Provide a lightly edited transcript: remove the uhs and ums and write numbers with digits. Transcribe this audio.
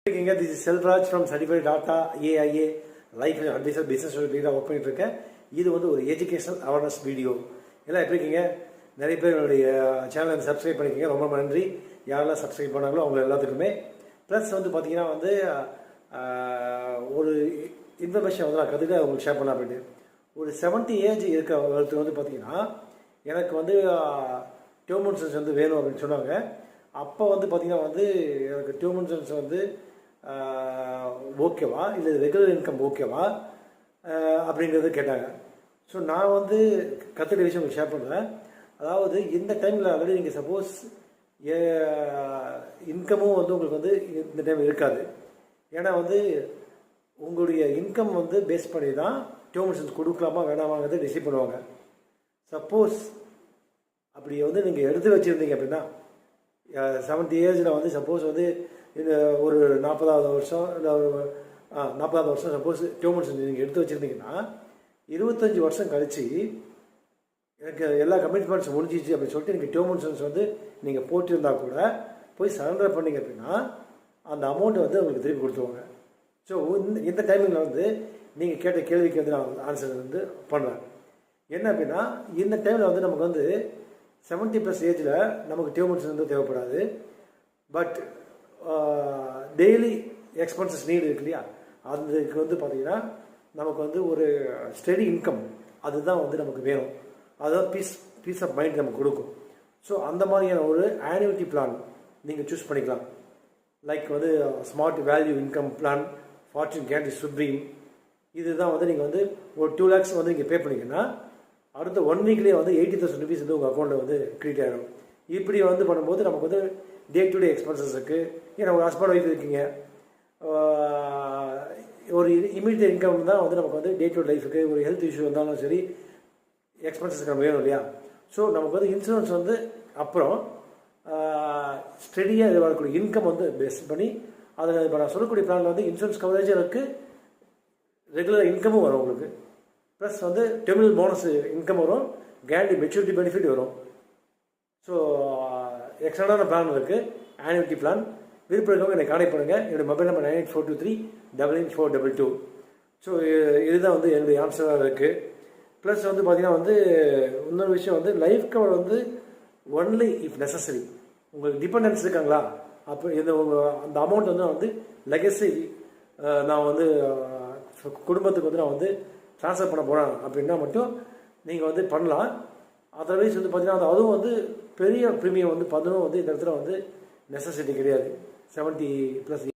This is Selvraj from Certified Data AIA Life Advisor Business Leader work பண்ணிட்டு இருக்கேன். இது வந்து ஒரு எஜுகேஷனல் அவேர்னஸ் வீடியோ. எல்லாம் எப்படி இருக்கீங்க? நிறைய பேர் என்னுடைய சேனலை சப்ஸ்கிரைப் பண்ணிக்கங்க. ரொம்ப நன்றி. யாரெல்லாம் சப்ஸ்கிரைப் பண்ணாங்களோ அவங்க எல்லாத்துக்குமே. ப்ளஸ் வந்து பார்த்தீங்கன்னா வந்து ஒரு இன்ஃபர்மேஷன் வந்து நான் கற்றுக்க உங்களுக்கு ஷேர் பண்ண அப்படின்ட்டு ஒரு 70 ஏஜ் இருக்கிறவங்களுக்கு வந்து பார்த்தீங்கன்னா எனக்கு வந்து டேர்ம் இன்சூரன்ஸ் வந்து வேணும் அப்படின்னு சொன்னாங்க. அப்போ வந்து பார்த்தீங்கன்னா வந்து எனக்கு டேர்ம் இன்சூரன்ஸ் வந்து ஓகேவா இல்லை ரெகுலர் இன்கம் ஓகேவா அப்படிங்கிறது கேட்டாங்க. ஸோ நான் வந்து கற்றுக்கிட்ட விஷயம் உங்களுக்கு ஷேர் பண்ணுறேன். அதாவது இந்த டைமில் ஆல்ரெடி நீங்கள் சப்போஸ் இன்கமும் வந்து உங்களுக்கு வந்து இந்த டைம் இருக்காது. ஏன்னா வந்து உங்களுடைய இன்கம் வந்து பேஸ் பண்ணி தான் டேர்ம் இன்சூரன்ஸ் கொடுக்கலாமா வேணாமாங்கிறத டிசைட் பண்ணுவாங்க. சப்போஸ் அப்படி வந்து நீங்கள் எடுத்து வச்சுருந்தீங்க அப்படின்னா 70 ஏஜில் வந்து சப்போஸ் வந்து இந்த ஒரு 40வது வருஷம் இல்லை ஒரு 40வது வருஷம் சப்போஸ் டேர்ம் இன்சூரன்ஸ் நீங்கள் எடுத்து வச்சுருந்தீங்கன்னா 25 வருஷம் கழித்து எனக்கு எல்லா கமிட்மெண்ட்ஸ் முடிஞ்சிச்சு அப்படின்னு சொல்லிட்டு நீங்கள் டேர்ம் இன்சூரன்ஸ் வந்து நீங்கள் போட்டிருந்தா கூட போய் சரண்டர் பண்ணிங்க அப்படின்னா அந்த அமௌண்ட்டை வந்து உங்களுக்கு திருப்பி கொடுத்துருவாங்க. ஸோ இந்த டைமிங்கில் வந்து நீங்கள் கேட்ட கேள்விக்கு வந்து நான் ஆன்சர் வந்து பண்ணுறேன். என்ன அப்படின்னா இந்த டைமில் வந்து நமக்கு வந்து 70+ ஏஜில் நமக்கு டேர்ம் இன்சூரன்ஸ் வந்து தேவைப்படாது. பட் டெய்லி எக்ஸ்பென்சஸ் நீடு இருக்கு இல்லையா, அதுக்கு வந்து பார்த்திங்கன்னா நமக்கு வந்து ஒரு ஸ்டெடி இன்கம் அதுதான் வந்து நமக்கு வேணும். அதுதான் பீஸ் ஆஃப் மைண்ட் நமக்கு கொடுக்கும். ஸோ அந்த மாதிரியான ஒரு ஆனுவிட்டி பிளான் நீங்கள் சூஸ் பண்ணிக்கலாம். லைக் வந்து smart value income plan, fortune guarantee supreme, இதுதான் வந்து நீங்கள் வந்து ஒரு 2 lakhs வந்து நீங்கள் பே பண்ணிங்கன்னா அடுத்த 1 வீக்லேயே வந்து 80,000 rupees வந்து உங்கள் அக்கௌண்ட்டில் வந்து கிரெடிட் ஆகிடும். இப்படி வந்து பண்ணும்போது நமக்கு வந்து டே டு டே எக்ஸ்பென்சஸ் இருக்குது. ஏன்னா ஒரு ஹஸ்பண்ட் ஒய்ஃப் இருக்கீங்க, ஒரு இமீடியட் இன்கம் தான் வந்து நமக்கு வந்து டே டு லைஃபுக்கு ஒரு ஹெல்த் இஷ்யூ வந்தாலும் சரி எக்ஸ்பென்சஸ்க்கு நம்ம வேணும் இல்லையா. ஸோ நமக்கு வந்து இன்சூரன்ஸ் வந்து அப்புறம் ஸ்டெடியாக இது வரக்கூடிய இன்கம் வந்து பேஸ் பண்ணி அதில் இப்போ நான் சொல்லக்கூடிய பிளானில் வந்து இன்சூரன்ஸ் கவரேஜ் இருக்குது, ரெகுலர் இன்கமும் வரும் உங்களுக்கு, ப்ளஸ் வந்து டெர்மினல் போனஸ் இன்கம் வரும், கேரண்டி மெச்சூரிட்டி பெனிஃபிட் வரும். ஸோ எக்ஸ்ட்ரான பிளான் இருக்குது, ஆனுவிட்டி பிளான். விருப்பம் இருக்கவங்க என்னை கான்டெக்ட் பண்ணுங்கள். என்னுடைய மொபைல் நம்பர் 9842399422. ஸோ இதுதான் வந்து என்னுடைய ஆன்சராக இருக்குது. ப்ளஸ் வந்து பார்த்திங்கன்னா வந்து இன்னொரு விஷயம் வந்து லைஃப் கவர் வந்து ஒன்லி இஃப் நெசசரி. உங்களுக்கு டிபெண்டன்ஸ் இருக்காங்களா அப்போ இந்த அந்த அமௌண்ட் வந்து லெகசி நான் வந்து குடும்பத்துக்கு வந்து நான் வந்து ட்ரான்ஸ்ஃபர் பண்ண போகிறேன் அப்படின்னா மட்டும் நீங்கள் வந்து பண்ணலாம். அதர்வைஸ் வந்து பார்த்தீங்கன்னா அதுவும் வந்து பெரிய ப்ரீமியம் வந்து 10 வந்து இந்த இடத்துல வந்து நெசசிட்டி கிடையாது. 70+